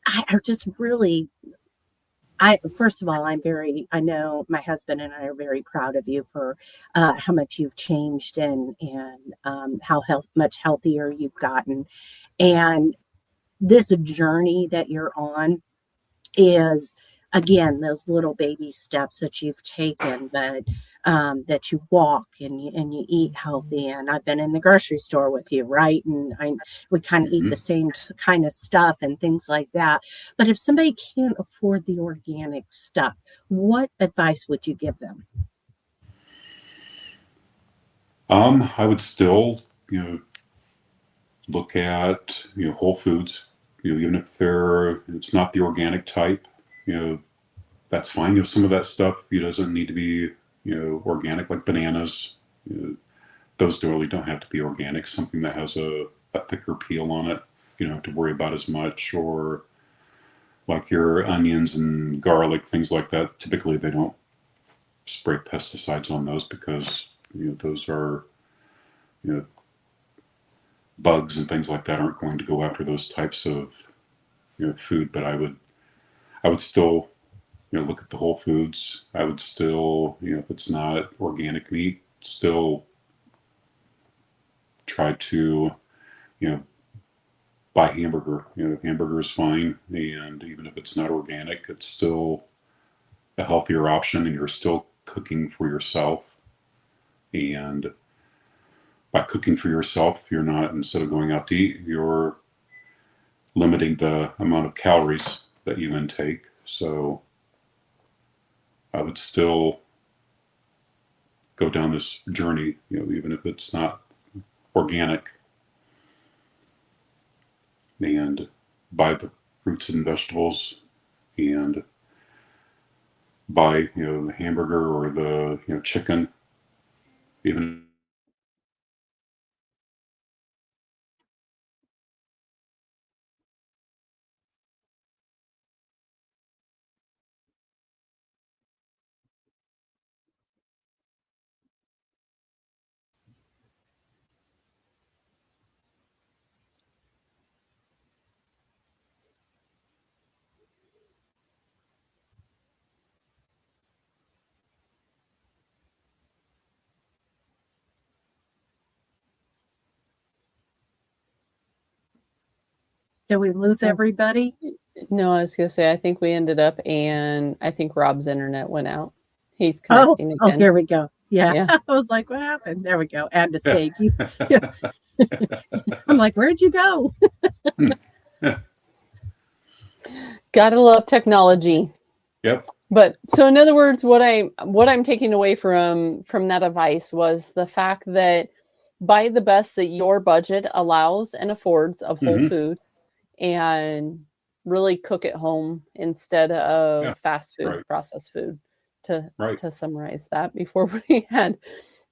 I just really, first of all, I know my husband and I are very proud of you for how much you've changed and how much healthier you've gotten. And this journey that you're on is, again, those little baby steps that you've taken, but that you walk and you eat healthy. And I've been in the grocery store with you, right? And we kind of eat the same kind of stuff and things like that. But if somebody can't afford the organic stuff, what advice would you give them? I would still, look at, whole foods, even if it's not the organic type, that's fine. Some of that stuff, doesn't need to be, organic, like bananas. Those really don't have to be organic. Something that has a thicker peel on it, you don't have to worry about as much. Or like your onions and garlic, things like that. Typically, they don't spray pesticides on those because, those are, bugs and things like that aren't going to go after those types of, food. But I would still, look at the whole foods. I would still, if it's not organic meat, still try to, buy hamburger. Hamburger is fine. And even if it's not organic, it's still a healthier option, and you're still cooking for yourself. And by cooking for yourself, you're not, instead of going out to eat, you're limiting the amount of calories that you intake. So I would still go down this journey, even if it's not organic, and buy the fruits and vegetables, and buy, the hamburger or the, chicken, even. Did we lose everybody? No, I was going to say, I think we ended up, and I think Rob's internet went out. He's connecting again. Oh, here we go. Yeah. Yeah. I was like, what happened? There we go. Add to stage. I'm like, where'd you go? Gotta love technology. Yep. But so in other words, what I'm taking away from that advice was the fact that buy the best that your budget allows and affords of whole food, and really cook at home instead of fast food, processed food, to summarize that before we had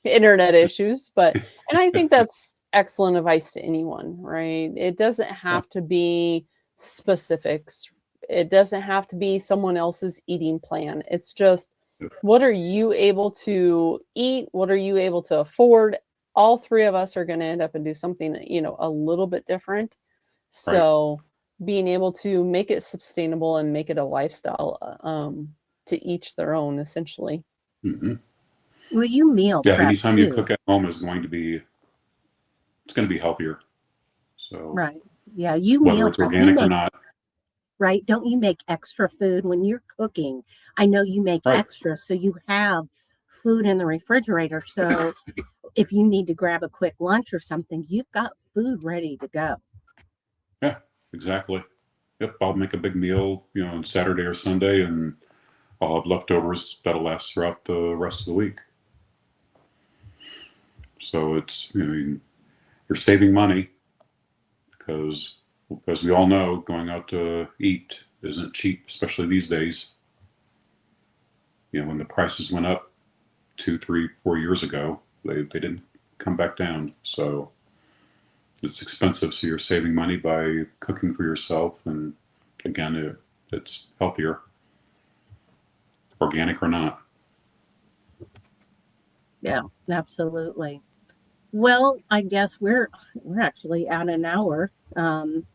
internet issues. And I think that's excellent advice to anyone, right? It doesn't have to be specifics. It doesn't have to be someone else's eating plan. It's just, what are you able to eat? What are you able to afford? All three of us are going to end up and do something, a little bit different. So being able to make it sustainable and make it a lifestyle, to each their own, essentially. Mm-hmm. Well, you meal prep anytime too. you cook at home is going to be healthier. So Right. Yeah, you whether meal it's prep. organic or not. Right? Don't you make extra food when you're cooking? I know you make extra, so you have food in the refrigerator. So if you need to grab a quick lunch or something, you've got food ready to go. Yeah, exactly. Yep, I'll make a big meal, on Saturday or Sunday, and I'll have leftovers that'll last throughout the rest of the week. So it's, you're saving money because, as we all know, going out to eat isn't cheap, especially these days. When the prices went up 2, 3, 4 years ago, they didn't come back down. So it's expensive. So you're saving money by cooking for yourself. And again, it's healthier, organic or not. Yeah, absolutely. Well, I guess we're actually at an hour.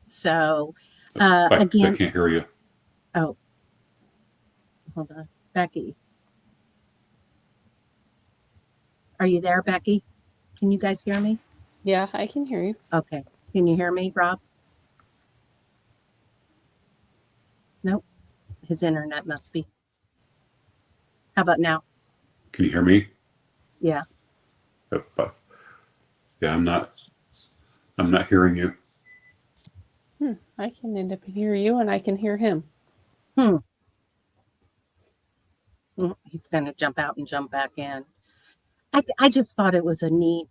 So again, I can't hear you. Oh, hold on, Becky. Are you there, Becky? Can you guys hear me? Yeah, I can hear you. Okay. Can you hear me, Rob? Nope. His internet must be. How about now? Can you hear me? Yeah. Yeah, I'm not hearing you. I can end up hear you, and I can hear him. He's going to jump out and jump back in. I just thought it was a neat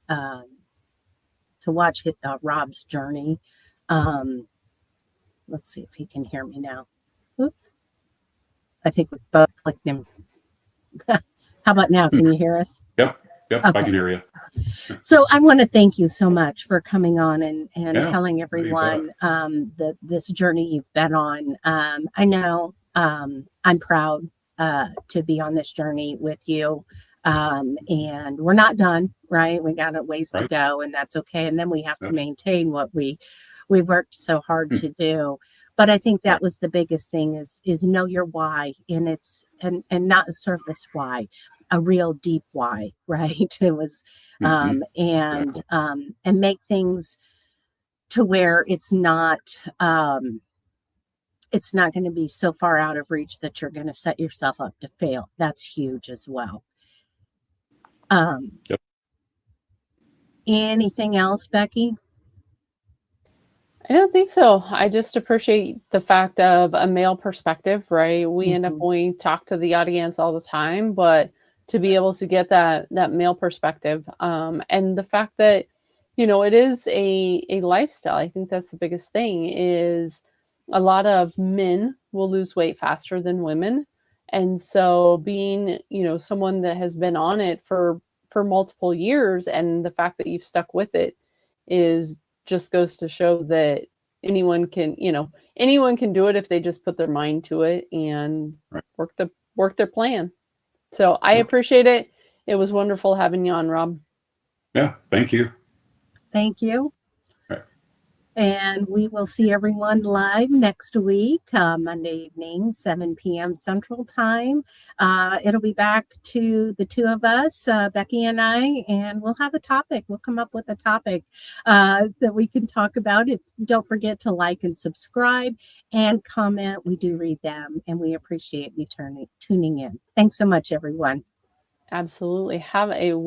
to watch Rob's journey. Let's see if he can hear me now. Oops. I think we both clicked him. How about now? Can you hear us? Yep, okay. I can hear you. So I want to thank you so much for coming on and telling everyone this journey you've been on. I know I'm proud to be on this journey with you. And we're not done, right? We got a ways to go, and that's okay. And then we have to maintain what we worked so hard to do. But I think that was the biggest thing is know your why, and it's and not a surface why, a real deep why, right? It was and make things to where it's not going to be so far out of reach that you're going to set yourself up to fail. That's huge as well. Anything else, Becky? I don't think so. I just appreciate the fact of a male perspective, right? We end up, we talk to the audience all the time, but to be able to get that male perspective, and the fact that, it is a lifestyle. I think that's the biggest thing is a lot of men will lose weight faster than women. And so being, someone that has been on it for multiple years, and the fact that you've stuck with it is just goes to show that anyone can do it if they just put their mind to it and work their plan. So I appreciate it. It was wonderful having you on, Rob. Yeah, thank you. Thank you. And we will see everyone live next week, Monday evening, 7 p.m. Central Time. It'll be back to the two of us, Becky and I, and we'll have a topic. We'll come up with a topic that we can talk about. Don't forget to like and subscribe and comment. We do read them, and we appreciate you tuning in. Thanks so much, everyone. Absolutely. Have a